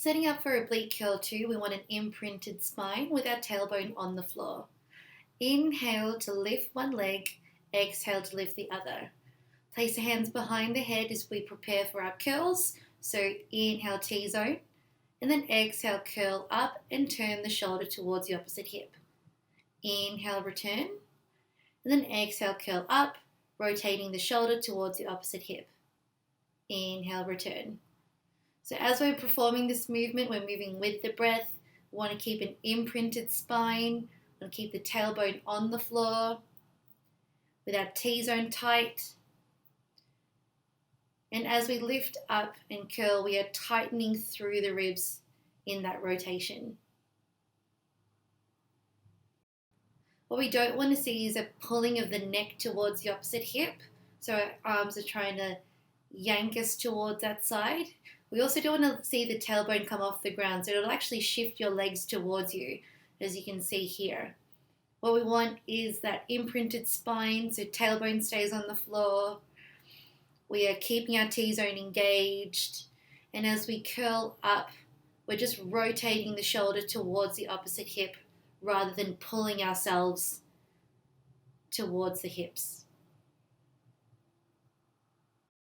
Setting up for oblique curl 2, we want an imprinted spine with our tailbone on the floor. Inhale to lift one leg, exhale to lift the other. Place the hands behind the head as we prepare for our curls. So inhale T-zone, and then exhale curl up and turn the shoulder towards the opposite hip. Inhale return, and then exhale curl up, rotating the shoulder towards the opposite hip. Inhale return. So as we're performing this movement, we're moving with the breath. We want to keep an imprinted spine. We want to keep the tailbone on the floor with our T-zone tight. And as we lift up and curl, we are tightening through the ribs in that rotation. What we don't want to see is a pulling of the neck towards the opposite hip. So our arms are trying to yank us towards that side. We also don't want to see the tailbone come off the ground, so it'll actually shift your legs towards you, as you can see here. What we want is that imprinted spine, so tailbone stays on the floor. We are keeping our T-zone engaged, and as we curl up, we're just rotating the shoulder towards the opposite hip rather than pulling ourselves towards the hips.